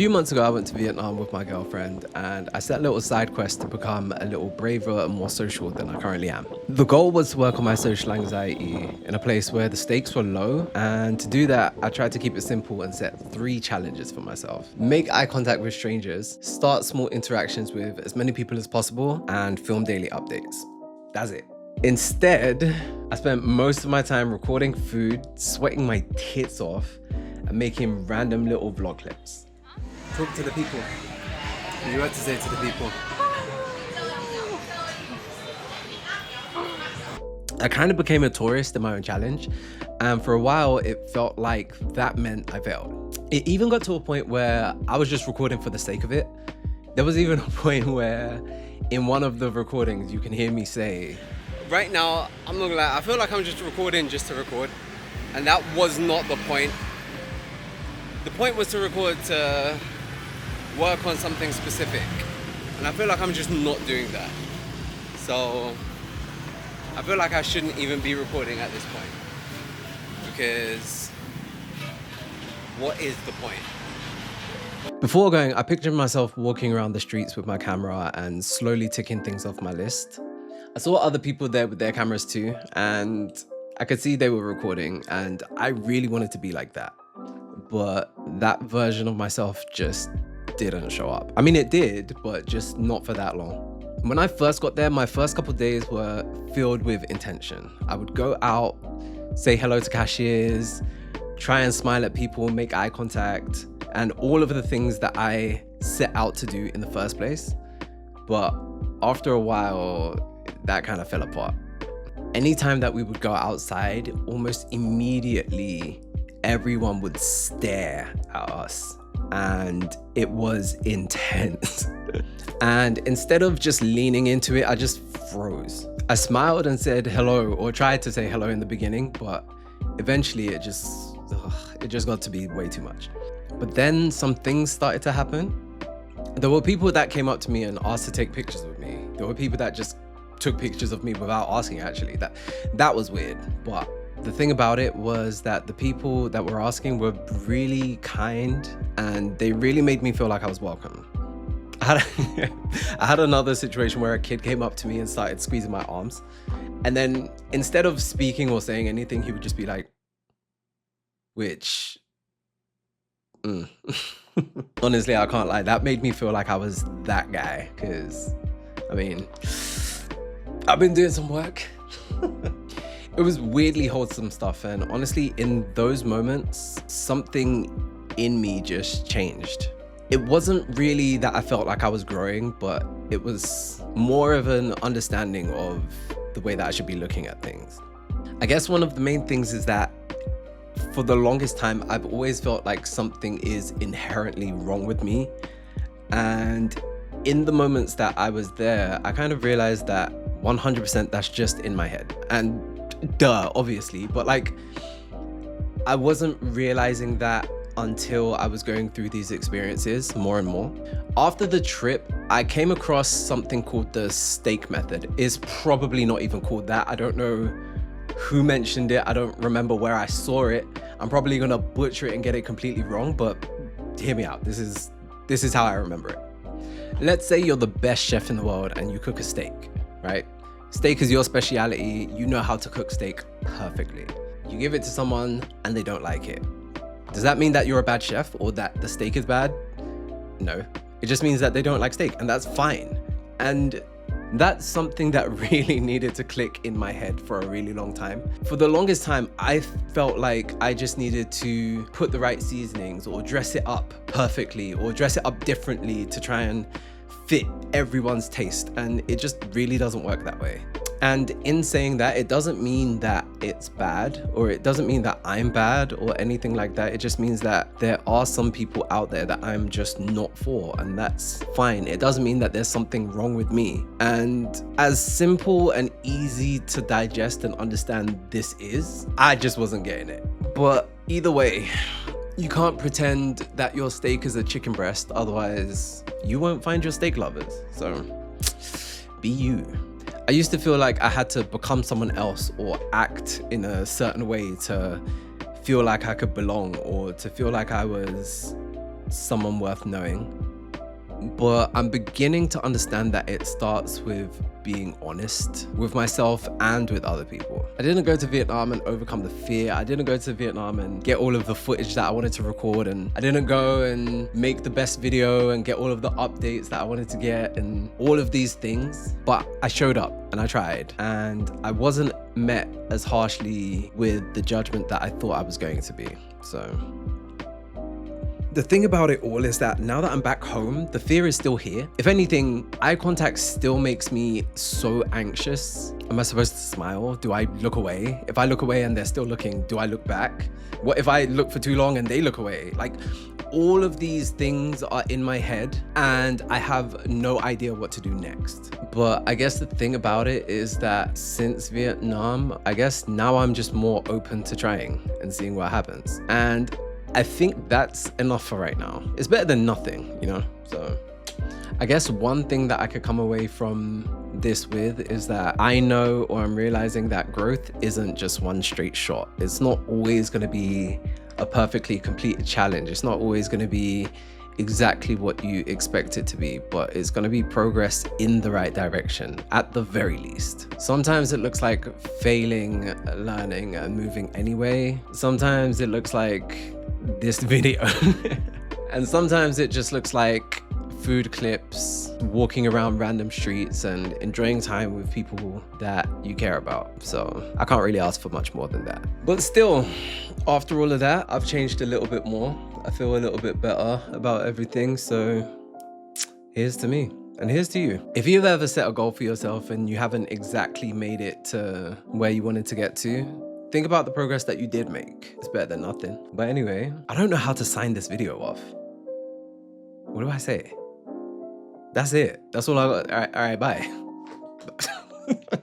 few months ago, I went to Vietnam with my girlfriend and I set a little side quest to become a little braver and more social than I currently am. The goal was to work on my social anxiety in a place where the stakes were low, and to do that, I tried to keep it simple and set 3 challenges for myself. Make eye contact with strangers, start small interactions with as many people as possible, and film daily updates. That's it. Instead, I spent most of my time recording food, sweating my tits off, and making random little vlog clips. Talk to the people. What do you have to say to the people? I kind of became a tourist in my own challenge, and for a while it felt like that meant I failed. It even got to a point where I was just recording for the sake of it. There was even a point where in one of the recordings you can hear me say, right now, I'm not gonna lie, I feel like I'm just recording just to record, and that was not the point. The point was to record to work on something specific, and I feel like I'm just not doing that. So I feel like I shouldn't even be recording at this point, because what is the point? Before going, I pictured myself walking around the streets with my camera and slowly ticking things off my list. I saw other people there with their cameras too, and I could see they were recording, and I really wanted to be like that. But that version of myself just didn't show up. I mean, it did, but just not for that long. When I first got there, my first couple days were filled with intention. I would go out, say hello to cashiers, try and smile at people, make eye contact, and all of the things that I set out to do in the first place. But after a while, that kind of fell apart. Anytime that we would go outside, almost immediately, everyone would stare at us, and it was intense. And instead of just leaning into it, I just froze. I smiled and said hello, or tried to say hello in the beginning, but eventually it just got to be way too much. But then some things started to happen. There were people that came up to me and asked to take pictures with me. There were people that just took pictures of me without asking, actually. That was weird. But the thing about it was that the people that were asking were really kind, and they really made me feel like I was welcome. I had another situation where a kid came up to me and started squeezing my arms. And then instead of speaking or saying anything, he would just be like, Honestly, I can't lie. That made me feel like I was that guy, because, I mean, I've been doing some work. It was weirdly wholesome stuff, and honestly, in those moments, something in me just changed. It wasn't really that I felt like I was growing, but it was more of an understanding of the way that I should be looking at things. I guess one of the main things is that for the longest time, I've always felt like something is inherently wrong with me. And in the moments that I was there, I kind of realized that 100% that's just in my head. And duh, obviously, but like, I wasn't realizing that until I was going through these experiences more and more. After the trip, I came across something called the steak method. It's probably not even called that. I don't know who mentioned it. I don't remember where I saw it. I'm probably gonna butcher it and get it completely wrong, but hear me out. This is how I remember it. Let's say you're the best chef in the world and you cook a steak, right? Steak is your speciality. You know how to cook steak perfectly. You give it to someone and they don't like it. Does that mean that you're a bad chef or that the steak is bad? No. It just means that they don't like steak, and that's fine. And that's something that really needed to click in my head for a really long time. For the longest time, I felt like I just needed to put the right seasonings or dress it up perfectly or dress it up differently to try and fit everyone's taste, and it just really doesn't work that way. And in saying that, it doesn't mean that it's bad, or it doesn't mean that I'm bad or anything like that. It just means that there are some people out there that I'm just not for, and that's fine. It doesn't mean that there's something wrong with me. And as simple and easy to digest and understand this is, I just wasn't getting it. But either way, you can't pretend that your steak is a chicken breast, otherwise you won't find your steak lovers. So be you. I used to feel like I had to become someone else or act in a certain way to feel like I could belong, or to feel like I was someone worth knowing. But I'm beginning to understand that it starts with being honest with myself and with other people. I didn't go to Vietnam and overcome the fear. I didn't go to Vietnam and get all of the footage that I wanted to record. And I didn't go and make the best video and get all of the updates that I wanted to get and all of these things. But I showed up and I tried, and I wasn't met as harshly with the judgment that I thought I was going to be. So the thing about it all is that now that I'm back home, the fear is still here. If anything, eye contact still makes me so anxious. Am I supposed to smile? Do I look away? If I look away and they're still looking, do I look back? What if I look for too long and they look away? Like, all of these things are in my head and I have no idea what to do next. But I guess the thing about it is that since Vietnam, I guess now I'm just more open to trying and seeing what happens. And I think that's enough for right now. It's better than nothing, you know? So I guess one thing that I could come away from this with is that I know, or I'm realizing, that growth isn't just one straight shot. It's not always going to be a perfectly completed challenge. It's not always going to be exactly what you expect it to be, but it's going to be progress in the right direction at the very least. Sometimes it looks like failing, learning, and moving anyway. Sometimes it looks like this video and sometimes it just looks like food clips, walking around random streets and enjoying time with people that you care about. So I can't really ask for much more than that. But still, after all of that, I've changed a little bit more. I feel a little bit better about everything. So here's to me. And here's to you. If you've ever set a goal for yourself and you haven't exactly made it to where you wanted to get to, think about the progress that you did make. It's better than nothing. But anyway, I don't know how to sign this video off. What do I say? That's it. That's all I got. All right, bye.